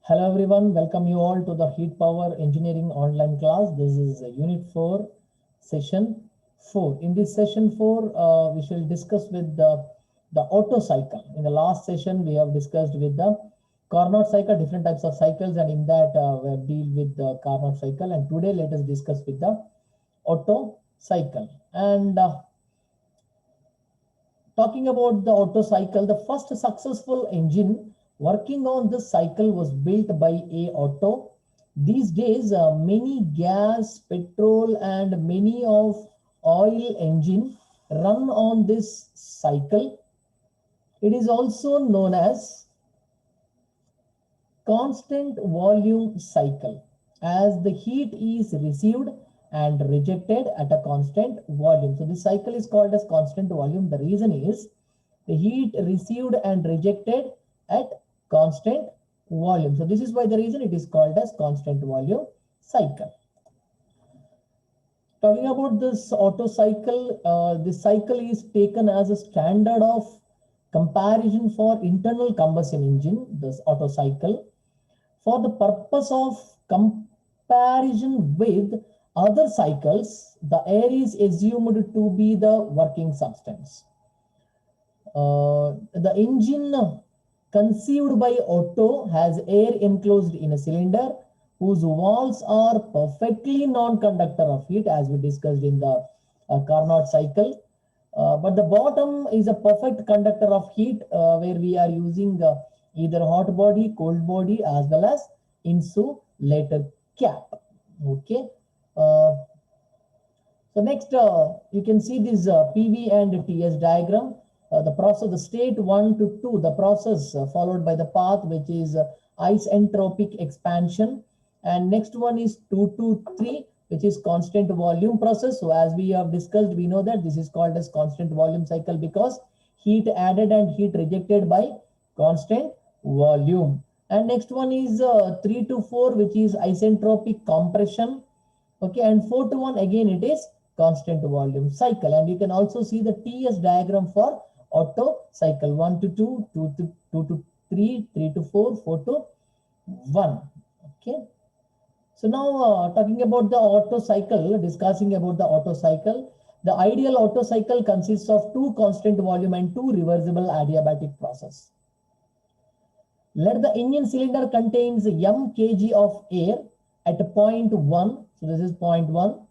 Hello everyone, welcome you all to the Heat Power Engineering online class. This is Unit 4, Session 4. In this Session 4, we shall discuss with the Otto cycle. In the last session, we have discussed with the Carnot cycle, different types of cycles, and in that we have deal with the Carnot cycle. And today, let us discuss with the Otto cycle. And talking about the Otto cycle, the first successful engine working on this cycle was built by A. Otto. These days, many gas, petrol, and many of oil engine run on this cycle. It is also known as constant volume cycle, as the heat is received and rejected at a constant volume. So this cycle is called as constant volume. The reason is the heat received and rejected at constant volume. So this is why the reason it is called as constant volume cycle. Talking about this Otto cycle, this cycle is taken as a standard of comparison for internal combustion engine, this Otto cycle, for the purpose of comparison with other cycles. The air is assumed to be the working substance. The engine conceived by Otto has air enclosed in a cylinder whose walls are perfectly non-conductor of heat, as we discussed in the Carnot cycle. But the bottom is a perfect conductor of heat, where we are using either hot body, cold body, as well as insulator cap. Okay. So next, you can see this PV and TS diagram. The process, the state 1 to 2, the process followed by the path, which is isentropic expansion. And next one is 2 to 3, which is constant volume process. So as we have discussed, we know that this is called as constant volume cycle because heat added and heat rejected by constant volume. And next one is 3 to 4, which is isentropic compression. Okay, and 4 to 1, again it is constant volume cycle. And you can also see the TS diagram for Otto cycle: 1 to 2, 2 to 3, 3 to 4, 4 to 1. Okay. So now talking about the Otto cycle, discussing about the Otto cycle, the ideal Otto cycle consists of 2 constant volume and 2 reversible adiabatic process. Let the engine cylinder contains m kg of air at point 1. So this is point 1.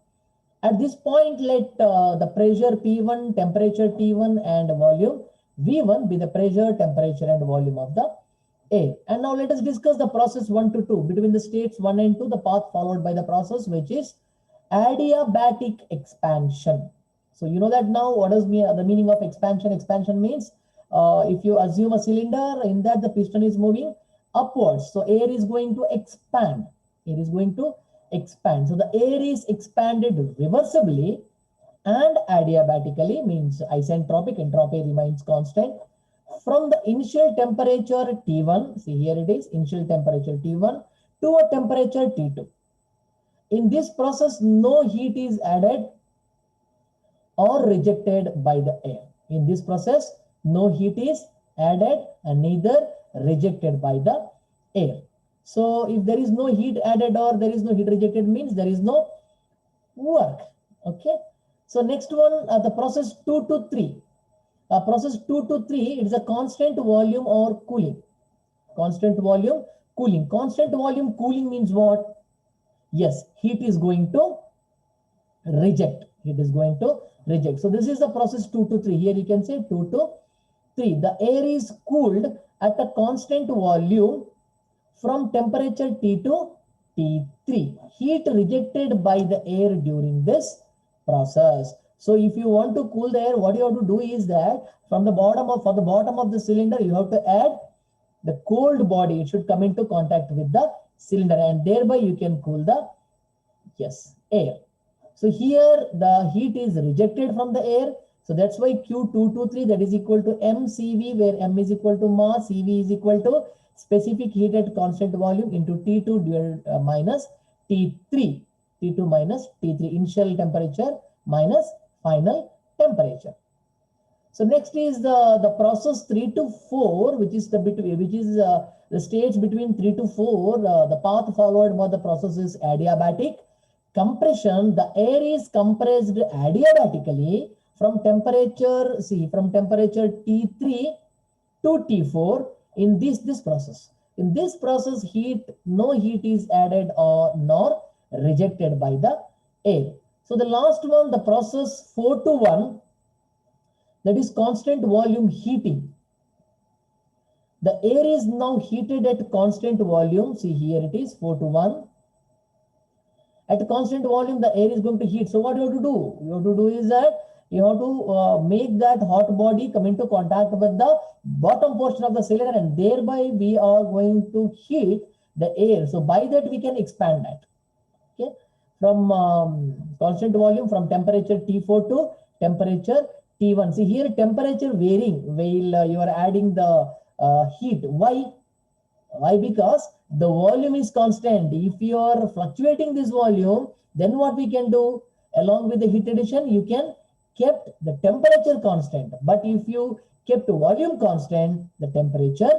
At this point, let the pressure P1, temperature T1, and volume V1 be the pressure, temperature, and volume of the air. And now let us discuss the process 1 to 2. Between the states 1 and 2, the path followed by the process, which is adiabatic expansion. So you know that now what is the meaning of expansion? Expansion means if you assume a cylinder, in that the piston is moving upwards. So air is going to expand. It is going to expand. So the air is expanded reversibly and adiabatically, means isentropic, entropy remains constant, from the initial temperature T1, see here it is, initial temperature T1, to a temperature T2. In this process, no heat is added or rejected by the air. In this process, no heat is added and neither rejected by the air. So if there is no heat added or there is no heat rejected, means there is no work. Okay. So next one, the process 2 to 3. Process 2 to 3, it is a constant volume or cooling. Constant volume cooling. Constant volume cooling means what? Yes, heat is going to reject. It is going to reject. So this is the process 2 to 3. Here you can say 2 to 3. The air is cooled at a constant volume from temperature T to T3. Heat rejected by the air during this process. So if you want to cool the air, what you have to do is that from the bottom of, for the bottom of the cylinder, you have to add the cold body. It should come into contact with the cylinder, and thereby you can cool the, yes, air. So here the heat is rejected from the air. So that's why Q223, that is equal to mCV, where m is equal to mass, CV is equal to specific heat at constant volume into T2 divided minus T3. T2 minus T3, initial temperature minus final temperature. So next is the process 3 to 4, which is the the states between 3 to 4, the path followed by the process is adiabatic. Compression, the air is compressed adiabatically from temperature, from temperature T3 to T4 in this process. In this process, no heat is added or nor rejected by the air. So the last one, the process 4 to 1, that is constant volume heating. The air is now heated at constant volume. See, here it is 4 to 1. At constant volume, the air is going to heat. So what you have to do? You have to do is that you have to make that hot body come into contact with the bottom portion of the cylinder, and thereby we are going to heat the air. So by that we can expand that. Okay, from constant volume, from temperature T4 to temperature T1. See here, temperature varying while you are adding the heat. Why? Because the volume is constant. If you are fluctuating this volume, then what we can do? Along with the heat addition, you can kept the temperature constant. But if you kept volume constant, the temperature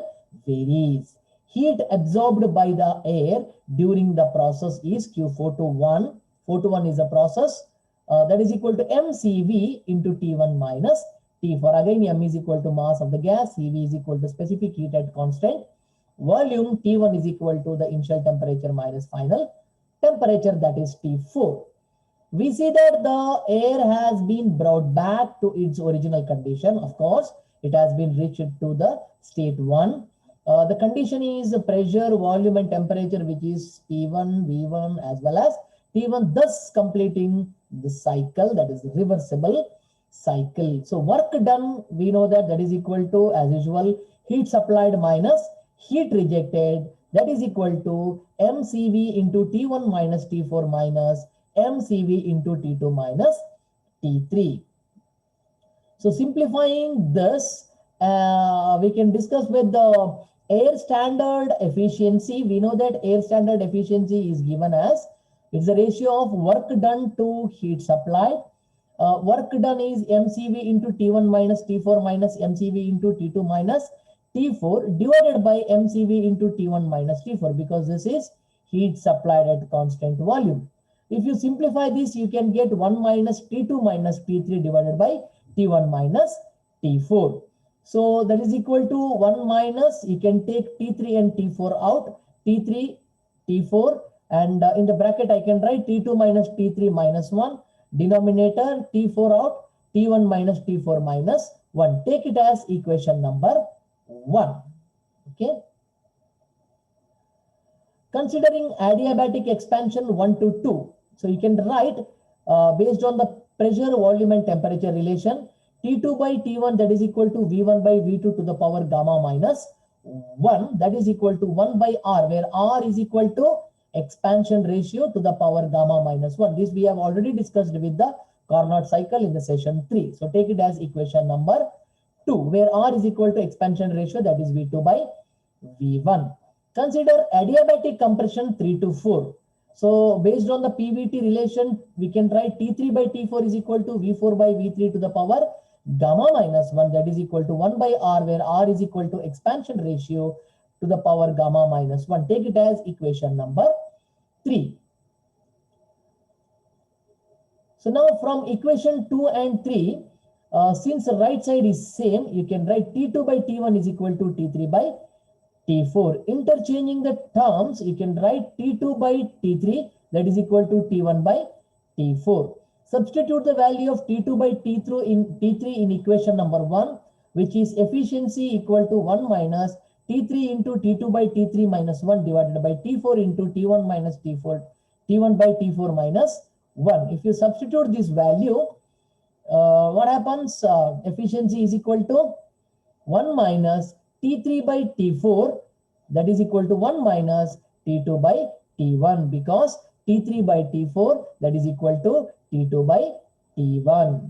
varies. Heat absorbed by the air during the process is Q4 to 1. 4 to 1 is a process that is equal to mCV into T1 minus T4. Again, m is equal to mass of the gas, Cv is equal to specific heat at constant volume, T1 is equal to the initial temperature minus final temperature, that is T4. We see that the air has been brought back to its original condition. Of course, it has been reached to the state 1. The condition is pressure, volume and temperature, which is P1, V1 as well as T1, thus completing the cycle, that is reversible cycle. So work done, we know that is equal to, as usual, heat supplied minus heat rejected, that is equal to mCV into T1 minus T4 minus mCV into T2 minus T3. So simplifying this, we can discuss with the air standard efficiency. We know that air standard efficiency is given as, it's the ratio of work done to heat supplied. Work done is mCV into T1 minus T4 minus mCV into T2 minus T4 divided by mCV into T1 minus T4, because this is heat supplied at constant volume. If you simplify this, you can get 1 minus T2 minus T3 divided by T1 minus T4. So that is equal to 1 minus, you can take T3 and T4 out, T3, T4, and in the bracket I can write T2 minus T3 minus 1, denominator T4 out, T1 minus T4 minus 1. Take it as equation number 1. Okay. Considering adiabatic expansion 1 to 2. So you can write based on the pressure, volume and temperature relation, T2 by T1, that is equal to V1 by V2 to the power gamma minus 1, that is equal to 1 by R, where R is equal to expansion ratio to the power gamma minus 1. This we have already discussed with the Carnot cycle in the session 3. So take it as equation number 2, where R is equal to expansion ratio, that is V2 by V1. Consider adiabatic compression 3 to 4. So based on the PVT relation, we can write T3 by T4 is equal to V4 by V3 to the power gamma minus 1, that is equal to 1 by R, where R is equal to expansion ratio to the power gamma minus 1. Take it as equation number 3. So now from equation 2 and 3, since the right side is same, you can write T2 by T1 is equal to T3 by T4. Interchanging the terms, you can write T2 by T3, that is equal to T1 by T4. Substitute the value of T2 by T3 in equation number 1, which is efficiency equal to 1 minus T3 into T2 by T3 minus 1 divided by T4 into T1 minus T4, T1 by T4 minus 1. If you substitute this value, what happens? Efficiency is equal to 1 minus T3 by T4, that is equal to 1 minus T2 by T1, because T3 by T4, that is equal to T2 by T1.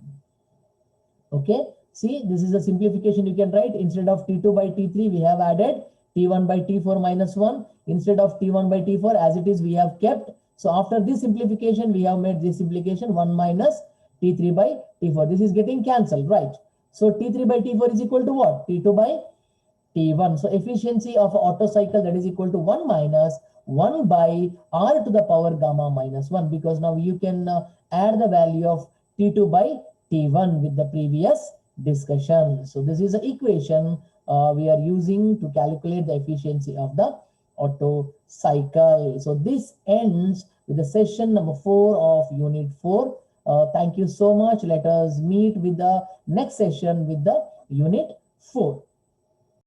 Okay, see, this is a simplification you can write. Instead of T2 by T3, we have added T1 by T4 minus 1. Instead of T1 by T4, as it is, we have kept. So after this simplification, we have made this simplification 1 minus T3 by T4. This is getting cancelled, right? So T3 by T4 is equal to what? T2 by T1. So efficiency of Otto cycle, that is equal to 1 minus 1 by R to the power gamma minus 1, because now you can add the value of T2 by T1 with the previous discussion. So this is the equation we are using to calculate the efficiency of the Otto cycle. So this ends with the session number 4 of unit 4. Thank you so much. Let us meet with the next session with the unit 4.